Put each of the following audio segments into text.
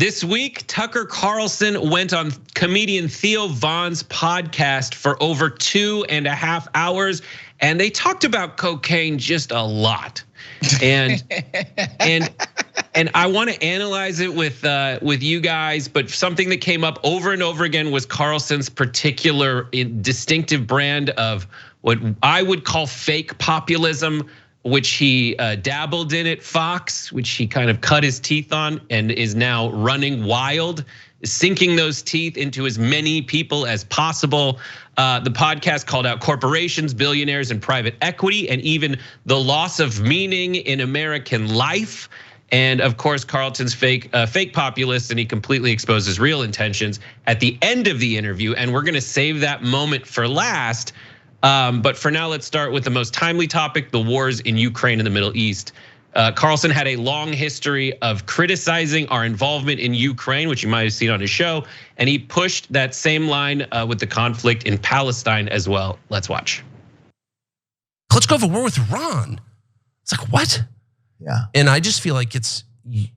This week, Tucker Carlson went on comedian Theo Von's podcast for over 2.5 hours, and they talked about cocaine just a lot. And I want to analyze it with you guys, but something that came up over and over again was Carlson's particular distinctive brand of what I would call fake populism, which he dabbled in at Fox, which he kind of cut his teeth on and is now running wild, sinking those teeth into as many people as possible. The podcast called out corporations, billionaires, and private equity, and even the loss of meaning in American life. And of course, Carlson's fake populist, and he completely exposes real intentions at the end of the interview. And we're gonna save that moment for last. But for now, let's start with the most timely topic, the wars in Ukraine and the Middle East. Carlson had a long history of criticizing our involvement in Ukraine, which you might have seen on his show, and he pushed that same line with the conflict in Palestine as well. Let's watch. Let's go have a war with Iran. It's like, what? Yeah. And I just feel like it's,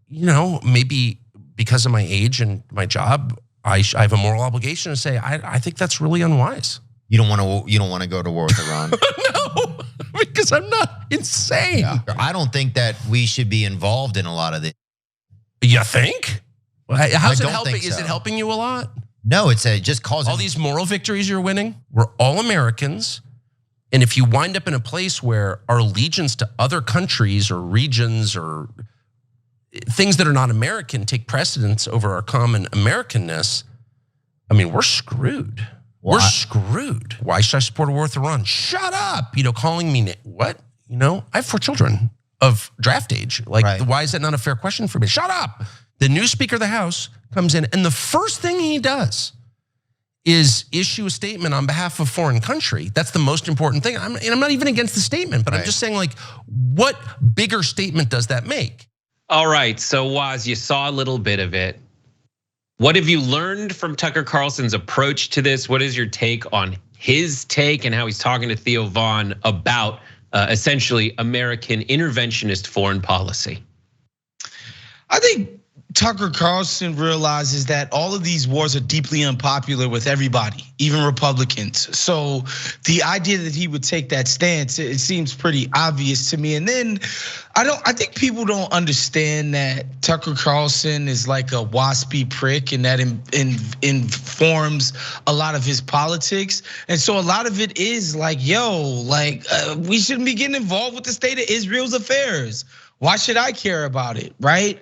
maybe because of my age and my job, I have a moral obligation to say, I think that's really unwise. You don't want to go to war with Iran. No, because I'm not insane. Yeah. I don't think that we should be involved in a lot of this. You think? How's it helping? Think so. Is it helping you a lot? No, it's just causing all these moral victories you're winning. We're all Americans, and if you wind up in a place where our allegiance to other countries or regions or things that are not American take precedence over our common Americanness, I mean, we're screwed. We're screwed. Why should I support a war with Iran? Shut up. Calling me what? I have 4 children of draft age. Like, why is that not a fair question for me? Shut up. The new Speaker of the House comes in, and the first thing he does is issue a statement on behalf of a foreign country. That's the most important thing. I'm not even against the statement, but I'm just saying, like, what bigger statement does that make? All right, so Woz, you saw a little bit of it. What have you learned from Tucker Carlson's approach to this? What is your take on his take and how he's talking to Theo Von about essentially American interventionist foreign policy? I think Tucker Carlson realizes that all of these wars are deeply unpopular with everybody, even Republicans. So the idea that he would take that stance, it seems pretty obvious to me. And then I think people don't understand that Tucker Carlson is like a waspy prick, and that informs a lot of his politics. And so a lot of it is like, we shouldn't be getting involved with the state of Israel's affairs. Why should I care about it, right?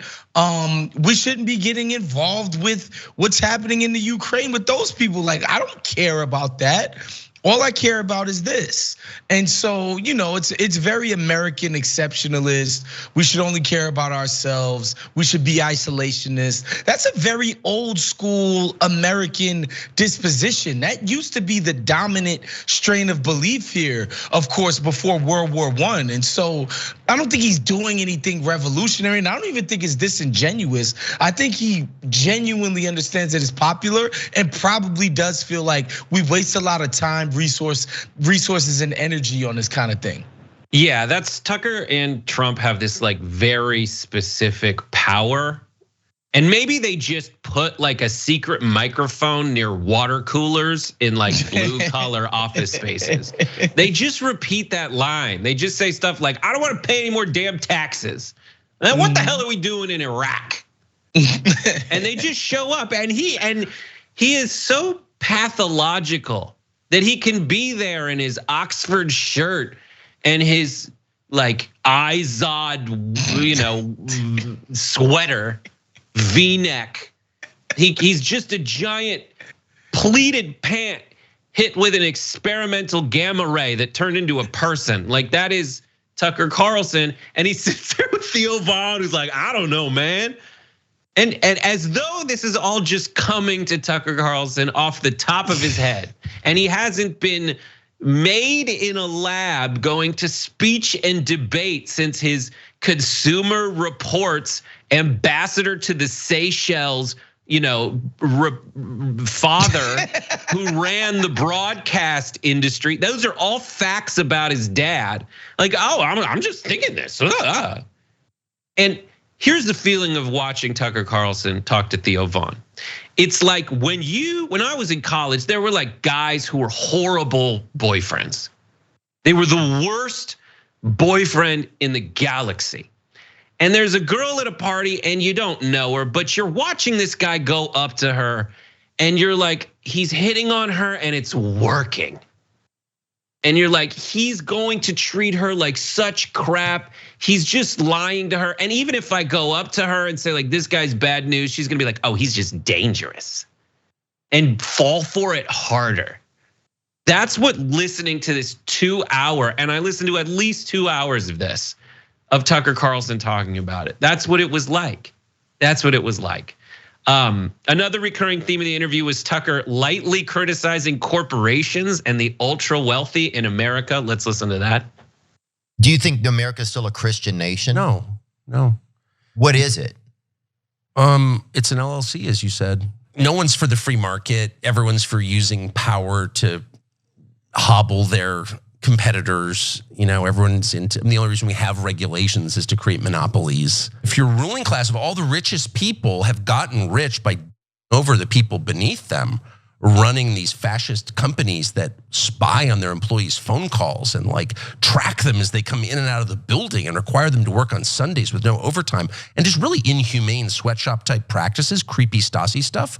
We shouldn't be getting involved with what's happening in the Ukraine with those people. Like, I don't care about that. All I care about is this. And so, it's very American exceptionalist. We should only care about ourselves. We should be isolationist. That's a very old school American disposition. That used to be the dominant strain of belief here, of course, before World War I. And so I don't think he's doing anything revolutionary, and I don't even think it's disingenuous. I think he genuinely understands that it's popular and probably does feel like we waste a lot of time, resources and energy on this kind of thing. Yeah, that's Tucker and Trump have this like very specific power. And maybe they just put like a secret microphone near water coolers in like blue collar office spaces. They just repeat that line. They just say stuff like, I don't want to pay any more damn taxes. And what the hell are we doing in Iraq? And they just show up, and he is so pathological that he can be there in his Oxford shirt and his like Izod, sweater, V-neck. He's just a giant pleated pant hit with an experimental gamma ray that turned into a person. Like, that is Tucker Carlson, and he sits there with Theo Von, who's like, I don't know, man. And as though this is all just coming to Tucker Carlson off the top of his head. And he hasn't been made in a lab going to speech and debate since his Consumer Reports ambassador to the Seychelles, father who ran the broadcast industry. Those are all facts about his dad. Like, I'm just thinking this. And Here's the feeling of watching Tucker Carlson talk to Theo Von. It's like when I was in college, there were like guys who were horrible boyfriends. They were the worst boyfriend in the galaxy. And there's a girl at a party and you don't know her, but you're watching this guy go up to her and you're like, he's hitting on her and it's working. And you're like, he's going to treat her like such crap. He's just lying to her. And even if I go up to her and say like, this guy's bad news, she's gonna be like, oh, he's just dangerous. And fall for it harder. That's what listening to this 2 hour, and I listened to at least 2 hours of this, of Tucker Carlson talking about it. That's what it was like. That's what it was like. Another recurring theme of the interview was Tucker lightly criticizing corporations and the ultra wealthy in America. Let's listen to that. Do you think America is still a Christian nation? No. What is it? It's an LLC, as you said. No one's for the free market. Everyone's for using power to hobble their competitors. Everyone's into, the only reason we have regulations is to create monopolies. If your ruling class of all the richest people have gotten rich by over the people beneath them, running these fascist companies that spy on their employees' phone calls and like track them as they come in and out of the building and require them to work on Sundays with no overtime, and just really inhumane sweatshop type practices, creepy Stasi stuff,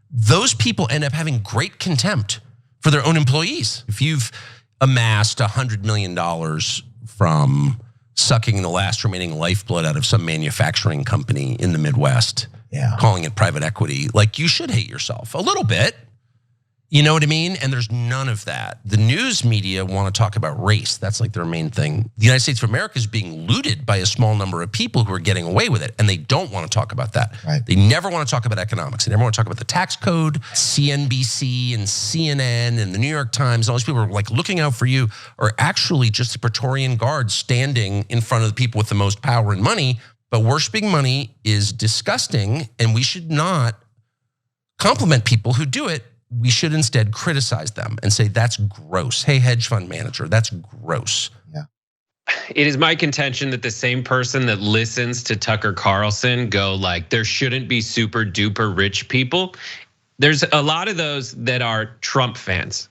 those people end up having great contempt for their own employees. If you've amassed $100 million from sucking the last remaining lifeblood out of some manufacturing company in the Midwest, calling it private equity, like you should hate yourself a little bit. You know what I mean? And there's none of that. The news media want to talk about race. That's like their main thing. The United States of America is being looted by a small number of people who are getting away with it. And they don't want to talk about that. Right. They never want to talk about economics. They never want to talk about the tax code. CNBC and CNN and the New York Times, all these people are like looking out for you, are actually just the Praetorian Guard standing in front of the people with the most power and money. But worshiping money is disgusting, and we should not compliment people who do it. We should instead criticize them and say, that's gross. Hey, hedge fund manager, that's gross. Yeah. It is my contention that the same person that listens to Tucker Carlson go like, there shouldn't be super duper rich people. There's a lot of those that are Trump fans.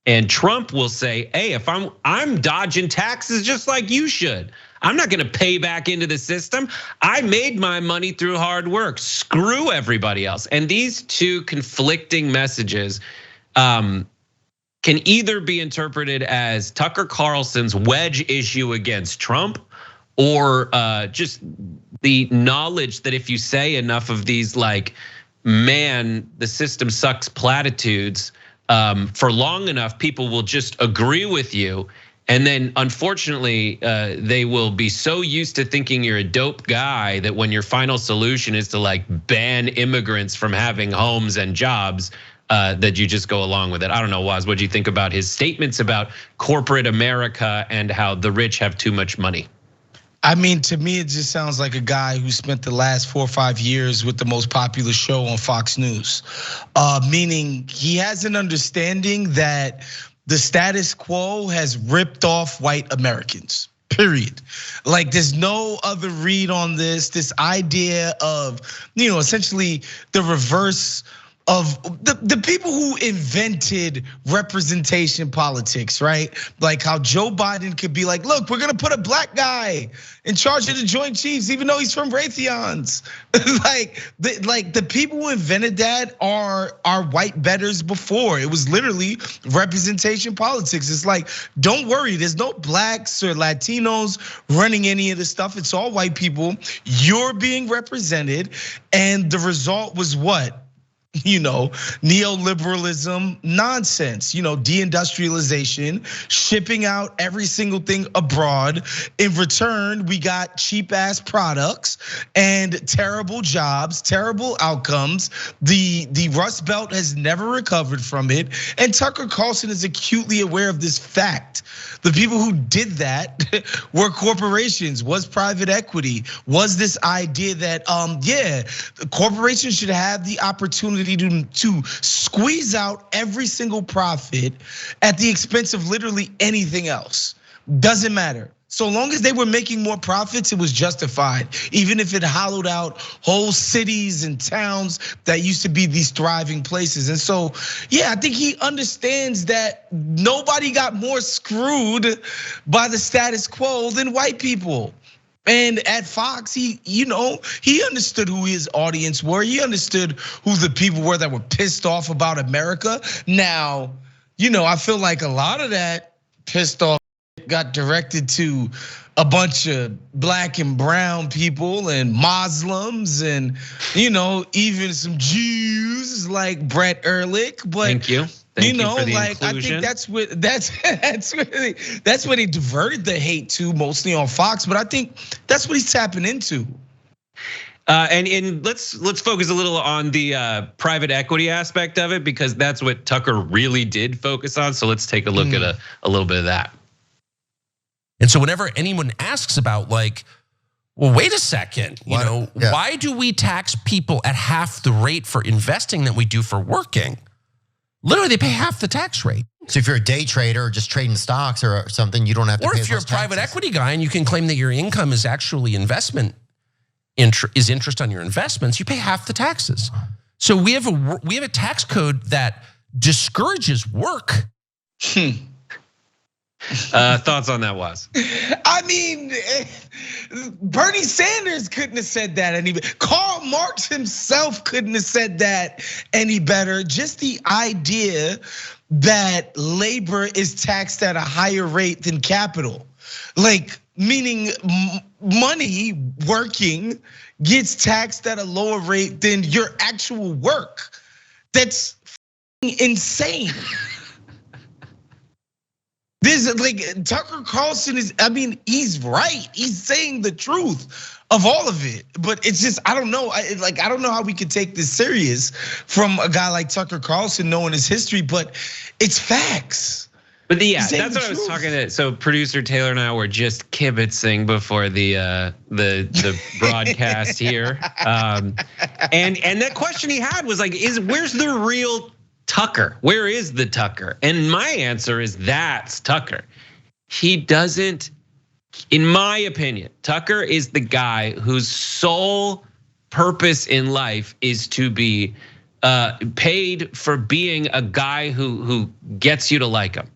And Trump will say, hey, if I'm dodging taxes just like you should. I'm not gonna pay back into the system. I made my money through hard work. Screw everybody else. And these two conflicting messages can either be interpreted as Tucker Carlson's wedge issue against Trump, or just the knowledge that if you say enough of these like, man, the system sucks platitudes for long enough, people will just agree with you. And then unfortunately, they will be so used to thinking you're a dope guy that when your final solution is to like ban immigrants from having homes and jobs, that you just go along with it. I don't know, Woz, what do you think about his statements about corporate America and how the rich have too much money? I mean, to me, it just sounds like a guy who spent the last 4 or 5 years with the most popular show on Fox News. Meaning he has an understanding that the status quo has ripped off white Americans, period. Like there's no other read on this idea of, essentially the reverse of the people who invented representation politics, right? Like how Joe Biden could be like, look, we're gonna put a black guy in charge of the Joint Chiefs, even though he's from Raytheons. like the people who invented that are white betters before. It was literally representation politics. It's like, don't worry, there's no blacks or Latinos running any of this stuff. It's all white people. You're being represented, and the result was what? Neoliberalism nonsense, deindustrialization, shipping out every single thing abroad. In return, we got cheap ass products and terrible jobs, terrible outcomes. The Rust Belt has never recovered from it. And Tucker Carlson is acutely aware of this fact. The people who did that were corporations, was private equity, was this idea that, corporations should have the opportunity to squeeze out every single profit at the expense of literally anything else. Doesn't matter. So long as they were making more profits, it was justified. Even if it hollowed out whole cities and towns that used to be these thriving places. And so, yeah, I think he understands that nobody got more screwed by the status quo than white people. And at Fox, he understood who his audience were. He understood who the people were that were pissed off about America. Now, I feel like a lot of that pissed off got directed to a bunch of black and brown people and Muslims and even some Jews like Brett Ehrlich. But thank you. Thank you for the I inclusion. think that's where they diverted the hate to, mostly on Fox. But I think that's what he's tapping into. And let's focus a little on the private equity aspect of it, because that's what Tucker really did focus on. So let's take a look at a little bit of that. And so whenever anyone asks about like, well, wait a second, why do we tax people at half the rate for investing that we do for working? Literally, they pay half the tax rate. So if you're a day trader or just trading stocks or something, you don't have to pay. Or if you're a private equity guy and you can claim that your income is actually interest on your investments, you pay half the taxes. So we have a tax code that discourages work. Thoughts on that, Was? I mean, Bernie Sanders couldn't have said that any better. Karl Marx himself couldn't have said that any better. Just the idea that labor is taxed at a higher rate than capital. Like, meaning money working gets taxed at a lower rate than your actual work. That's insane. This like Tucker Carlson he's right. He's saying the truth of all of it. But it's just, I don't know. I don't know how we could take this serious from a guy like Tucker Carlson, knowing his history, but it's facts. But that's what I was talking to. So producer Taylor and I were just kibitzing before the broadcast here. And that question he had was like, where's the real Tucker? Where is the Tucker? And my answer is that's Tucker. He doesn't, in my opinion, Tucker is the guy whose sole purpose in life is to be paid for being a guy who gets you to like him.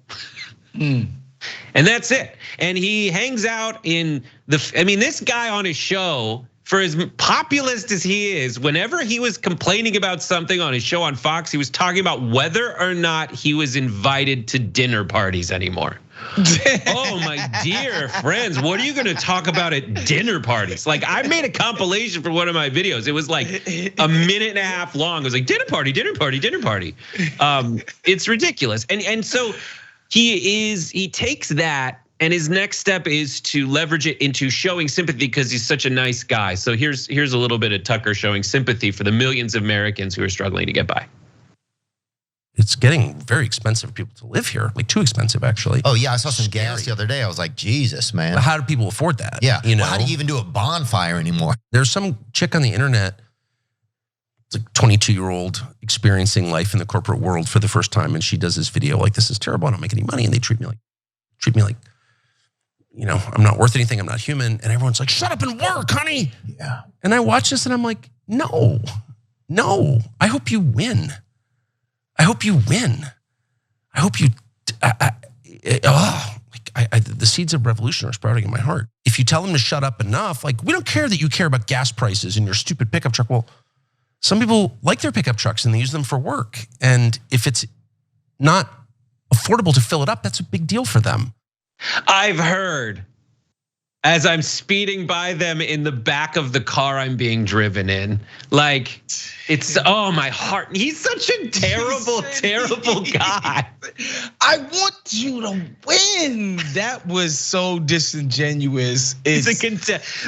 And that's it. And he hangs out in this guy on his show, for as populist as he is, whenever he was complaining about something on his show on Fox, he was talking about whether or not he was invited to dinner parties anymore. Oh my dear friends, what are you gonna talk about at dinner parties? Like, I made a compilation for one of my videos. It was like a minute and a half long. It was like dinner party, dinner party, dinner party. It's ridiculous. And so he takes that, and his next step is to leverage it into showing sympathy because he's such a nice guy. So here's a little bit of Tucker showing sympathy for the millions of Americans who are struggling to get by. It's getting very expensive for people to live here, like too expensive actually. Oh yeah, I saw some gas the other day. I was like, Jesus, man. But how do people afford that? Yeah, well, how do you even do a bonfire anymore? There's some chick on the internet, it's like 22-year-old experiencing life in the corporate world for the first time, and she does this video like, this is terrible, I don't make any money, and they treat me like, I'm not worth anything, I'm not human. And everyone's like, shut up and work, honey. Yeah. And I watch this and I'm like, no, I hope you win. I hope you win. I hope you, the seeds of revolution are sprouting in my heart. If you tell them to shut up enough, like, we don't care that you care about gas prices and your stupid pickup truck. Well, some people like their pickup trucks and they use them for work. And if it's not affordable to fill it up, that's a big deal for them. I've heard, as I'm speeding by them in the back of the car I'm being driven in, like, it's, oh my heart. He's such a terrible, terrible guy. I want you to win. That was so disingenuous. It's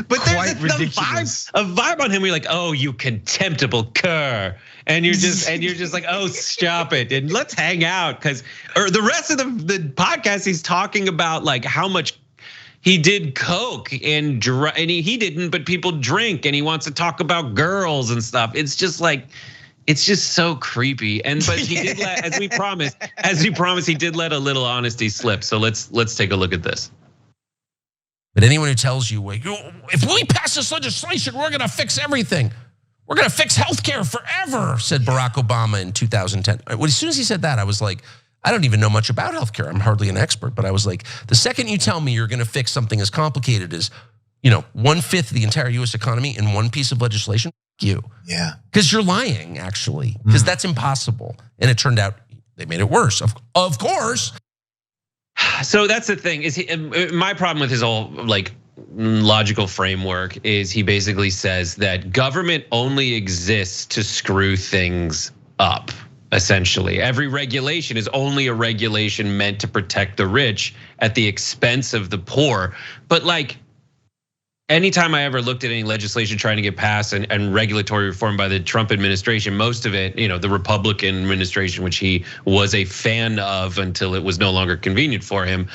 but quite there's ridiculous. a vibe on him where you're like, oh, you contemptible cur. And you're just like, oh, stop it, and let's hang out. Or the rest of the podcast, he's talking about like how much he did coke and he didn't, but people drink, and he wants to talk about girls and stuff. It's just like, it's just so creepy. But he did let, as we promised, he did let a little honesty slip. So let's take a look at this. But anyone who tells you, if we pass this legislation, we're going to fix everything. We're going to fix healthcare forever, said Barack Obama in 2010. As soon as he said that, I was like, I don't even know much about healthcare. I'm hardly an expert, but I was like, the second you tell me you're going to fix something as complicated as, 1/5 of the entire US economy in one piece of legislation, you. Yeah. Because you're lying, actually, because that's impossible. And it turned out they made it worse, of course. So that's the thing, my problem with his whole logical framework is he basically says that government only exists to screw things up. Essentially, every regulation is only a regulation meant to protect the rich at the expense of the poor. But anytime I ever looked at any legislation trying to get passed and regulatory reform by the Trump administration, most of it, the Republican administration, which he was a fan of until it was no longer convenient for him,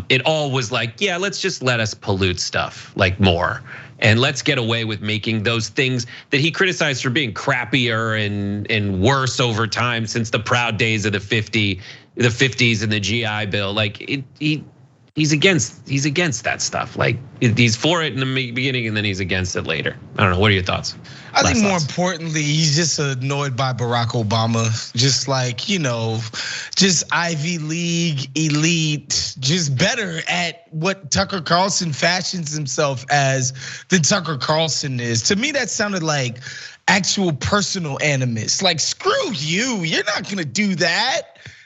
it all was yeah, let's just let us pollute stuff more. And let's get away with making those things that he criticized for being crappier and worse over time since the proud days of the 50s and the GI Bill. He's against that stuff. He's for it in the beginning and then he's against it later. I don't know. What are your thoughts? I think more importantly, he's just annoyed by Barack Obama. Just just Ivy League elite, just better at what Tucker Carlson fashions himself as than Tucker Carlson is. To me, that sounded like actual personal animus. Screw you, you're not gonna do that.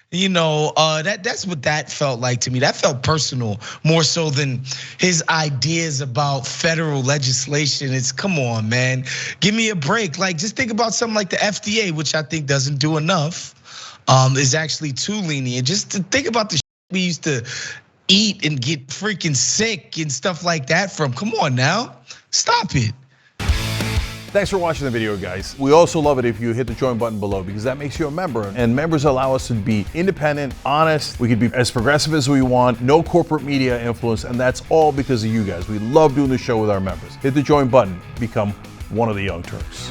That's what that felt like to me. That felt personal more so than his ideas about federal legislation. It's come on, man, give me a break. Just think about something like the FDA, which I think doesn't do enough, is actually too lenient. Just to think about the shit we used to eat and get freaking sick and stuff like that from. Come on now, stop it. Thanks for watching the video, guys. We also love it if you hit the join button below because that makes you a member, and members allow us to be independent, honest. We can be as progressive as we want, no corporate media influence, and that's all because of you guys. We love doing the show with our members. Hit the join button, become one of the Young Turks.